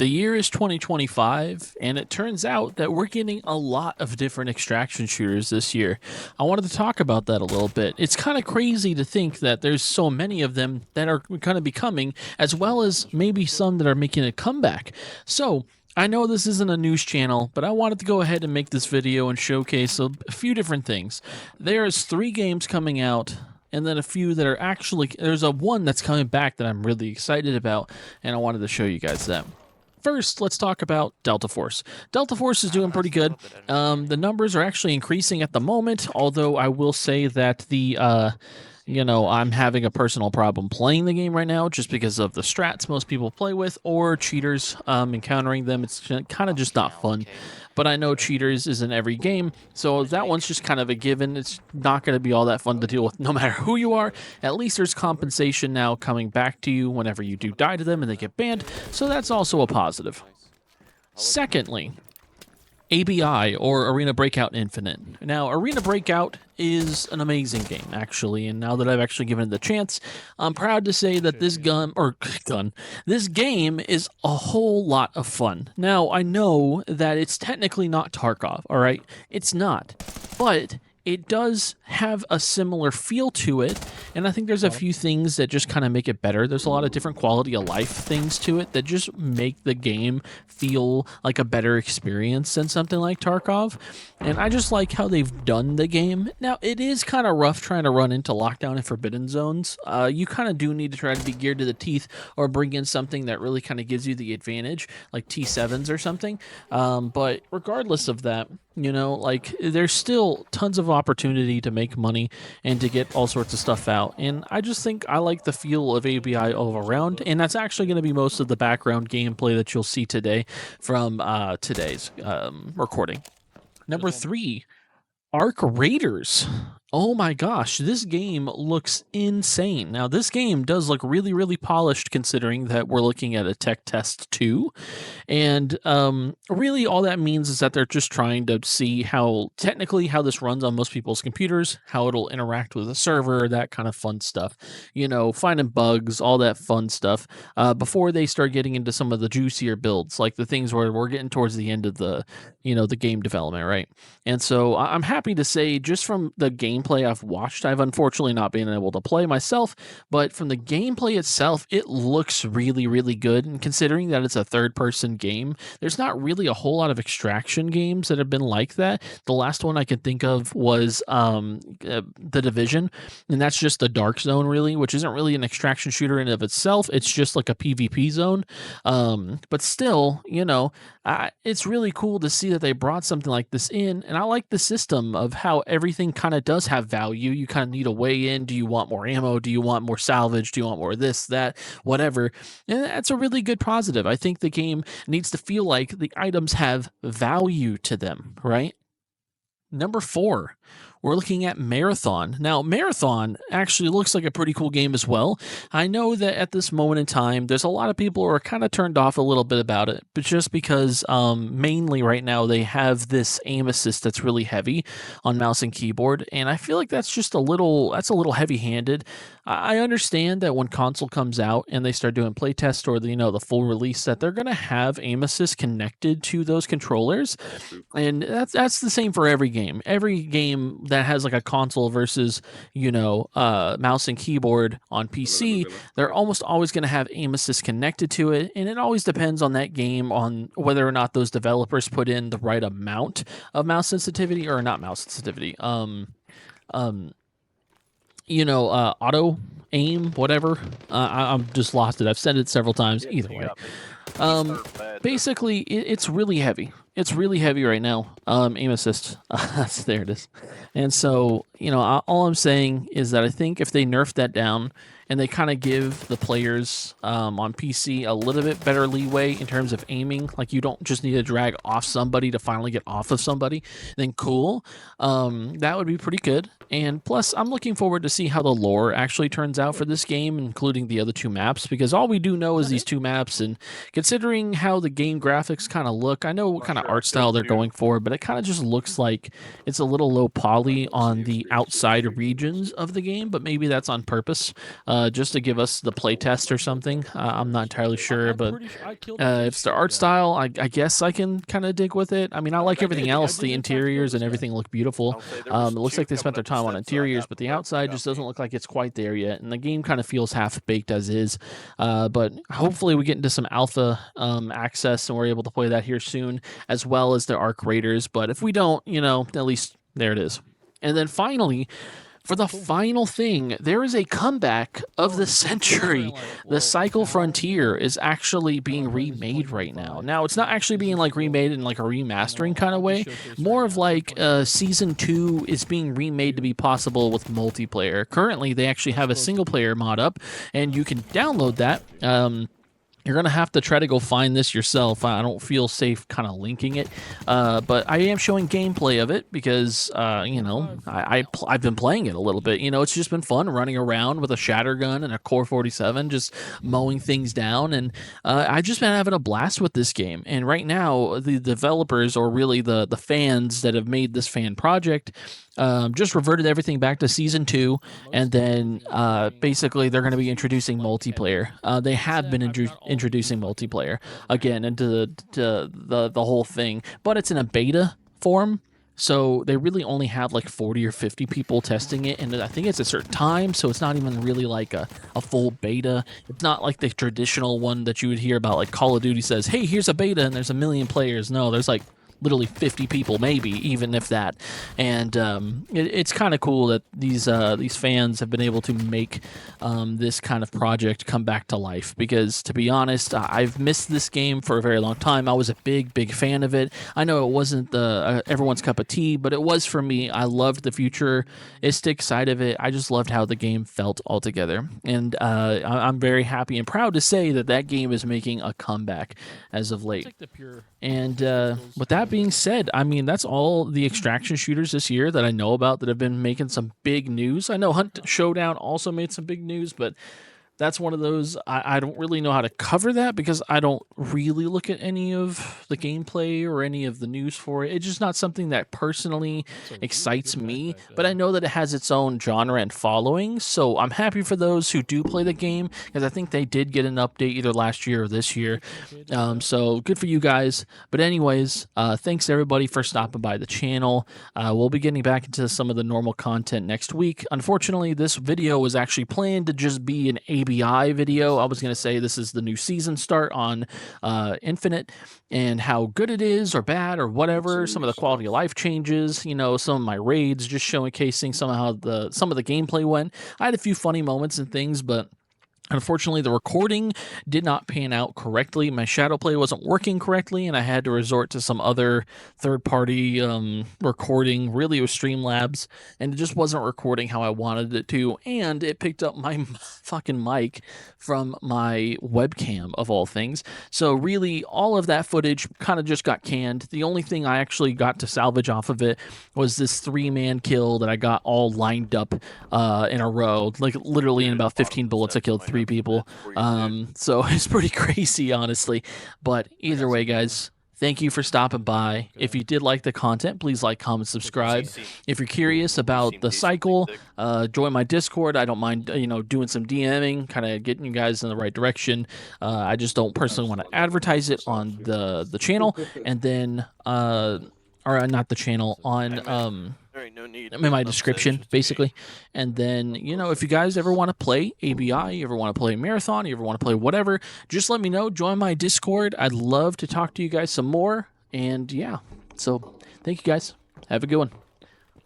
The year is 2025, and it turns out that we're getting a lot of different extraction shooters this year. I wanted to talk about that a little bit. It's kind of crazy to think that there's so many of them that are going to be coming, as well as maybe some that are making a comeback. So, I know this isn't a news channel, but I wanted to go ahead and make this video and showcase a few different things. There's 3 games coming out, and then a few that are actually, there's a one that's coming back that I'm really excited about, and I wanted to show you guys that. First, let's talk about Delta Force. Delta Force is doing pretty good. The numbers are actually increasing at the moment, although I will say that I'm having a personal problem playing the game right now just because of the strats most people play with or cheaters encountering them. It's kind of just not fun. But I know cheaters is in every game, so that one's just kind of a given. It's not going to be all that fun to deal with no matter who you are. At least there's compensation now coming back to you whenever you do die to them and they get banned, so that's also a positive. Secondly, ABI, or Arena Breakout Infinite. Now, Arena Breakout is an amazing game, actually, and now that I've actually given it the chance, I'm proud to say that this this game is a whole lot of fun. Now, I know that it's technically not Tarkov, alright? It's not, but it does have a similar feel to it, and I think there's a few things that just kind of make it better. There's a lot of different quality of life things to it that just make the game feel like a better experience than something like Tarkov, and I just like how they've done the game. Now, it is kind of rough trying to run into lockdown and forbidden zones. You kind of do need to try to be geared to the teeth or bring in something that really kind of gives you the advantage, like T7s or something, but regardless of that, there's still tons of opportunity to make money and to get all sorts of stuff out. And I just think I like the feel of ABI all around. And that's actually going to be most of the background gameplay that you'll see today from today's recording. Number 3, Ark Raiders. Oh my gosh, this game looks insane. Now, this game does look really, really polished considering that we're looking at a tech test 2. And really all that means is that they're just trying to see how this runs on most people's computers, how it'll interact with the server, that kind of fun stuff. Finding bugs, all that fun stuff, before they start getting into some of the juicier builds, like the things where we're getting towards the end of the game development, right? And so I'm happy to say, just from the gameplay I've watched, I've unfortunately not been able to play myself, but from the gameplay itself, it looks really, really good. And considering that it's a third-person game, there's not really a whole lot of extraction games that have been like that. The last one I can think of was The Division, and that's just the Dark Zone, really, which isn't really an extraction shooter in and of itself. It's just like a PvP zone. But still, it's really cool to see that they brought something like this in, and I like the system of how everything kind of does have value. You kind of need a way in. Do you want more ammo? Do you want more salvage? Do you want more this, that, whatever? And that's a really good positive. I think the game needs to feel like the items have value to them, right? Number 4, we're looking at Marathon. Now, Marathon actually looks like a pretty cool game as well. I know that at this moment in time, there's a lot of people who are kind of turned off a little bit about it, but just because mainly right now they have this aim assist that's really heavy on mouse and keyboard, and I feel like that's just a little heavy-handed. I understand that when console comes out and they start doing playtests or the full release, that they're going to have aim assist connected to those controllers, and that's the same for every game. Every game that has like a console versus mouse and keyboard on PC, they're almost always going to have aim assist connected to it, and it always depends on that game on whether or not those developers put in the right amount of mouse sensitivity or not mouse sensitivity. Auto aim, whatever. I'm just lost it. I've said it several times. Either way. Basically, it's really heavy. It's really heavy right now. Aim assist. There it is. And so, all I'm saying is that I think if they nerf that down and they kind of give the players on PC a little bit better leeway in terms of aiming, like you don't just need to drag off somebody to finally get off of somebody, then cool. That would be pretty good. And plus, I'm looking forward to see how the lore actually turns out for this game, including the other two maps, because all we do know is these two maps, and considering how the game graphics kind of look, I know what kind of art style they're going for, but it kind of just looks like it's a little low poly on the outside regions of the game, but maybe that's on purpose, just to give us the playtest or something. I'm not entirely sure, but if it's the art style, I guess I can kind of dig with it. I mean, I like everything else. The interiors and everything look beautiful. It looks like they spent their time on interiors, but the outside just doesn't look like it's quite there yet. And the game kind of feels half-baked as is. But hopefully we get into some alpha access and we're able to play that here soon, as well as the Ark Raiders. But if we don't, at least there it is. And then finally, for the final thing, there is a comeback of the century. The Cycle Frontier is actually being remade right now. Now, it's not actually being remade in a remastering kind of way. More of Season 2 is being remade to be possible with multiplayer. Currently, they actually have a single player mod up, and you can download that. You're going to have to try to go find this yourself. I don't feel safe kind of linking it, but I am showing gameplay of it because, I've been playing it a little bit. It's just been fun running around with a shatter gun and a Core 47, just mowing things down, and I've just been having a blast with this game. And right now, the developers, or really the fans that have made this fan project, just reverted everything back to Season 2, and then basically they're going to be introducing multiplayer. They have been introducing multiplayer again into the whole thing, but it's in a beta form. So they really only have 40 or 50 people testing it, and I think it's a certain time, so it's not even really a full beta. It's not like the traditional one that you would hear about, Call of Duty says, hey, here's a beta and there's 1 million players. No, there's literally 50 people, maybe, even if that. And it's kind of cool that these fans have been able to make this kind of project come back to life, because to be honest, I've missed this game for a very long time. I was a big fan of it. I know it wasn't everyone's cup of tea, but it was for me. I loved the futuristic side of it. I just loved how the game felt altogether, and I'm very happy and proud to say that game is making a comeback as of late. And with that being said, I mean, that's all the extraction shooters this year that I know about that have been making some big news. I know Hunt Showdown also made some big news, but that's one of those, I don't really know how to cover that because I don't really look at any of the gameplay or any of the news for it. It's just not something that personally excites me, but I know that it has its own genre and following, so I'm happy for those who do play the game, because I think they did get an update either last year or this year, so good for you guys. But anyways, thanks everybody for stopping by the channel. We'll be getting back into some of the normal content next week. Unfortunately, this video was actually planned to just be an ABI video. I was going to say this is the new season start on Infinite, and how good it is or bad or whatever, some of the quality of life changes, some of my raids, just showcasing some of the gameplay went. I had a few funny moments and things, but unfortunately, the recording did not pan out correctly. My shadow play wasn't working correctly, and I had to resort to some other third-party recording. Really, it was Streamlabs, and it just wasn't recording how I wanted it to, and it picked up my fucking mic from my webcam, of all things. So really, all of that footage kind of just got canned. The only thing I actually got to salvage off of it was this 3-man kill that I got all lined up in a row. Literally in about 15 bullets, I killed 3 people. So it's pretty crazy, honestly. But either way, guys, thank you for stopping by. If you did like the content, please like, comment, subscribe. If you're curious about the cycle, join my Discord. I don't mind, doing some DMing, kind of getting you guys in the right direction. I just don't personally want to advertise it on the channel, and then or not the channel, on in my description, basically. And then, if you guys ever want to play ABI, you ever want to play Marathon, you ever want to play whatever, just let me know. Join my Discord. I'd love to talk to you guys some more. And yeah, so thank you guys. Have a good one.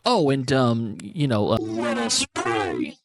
Oh, and let us pray.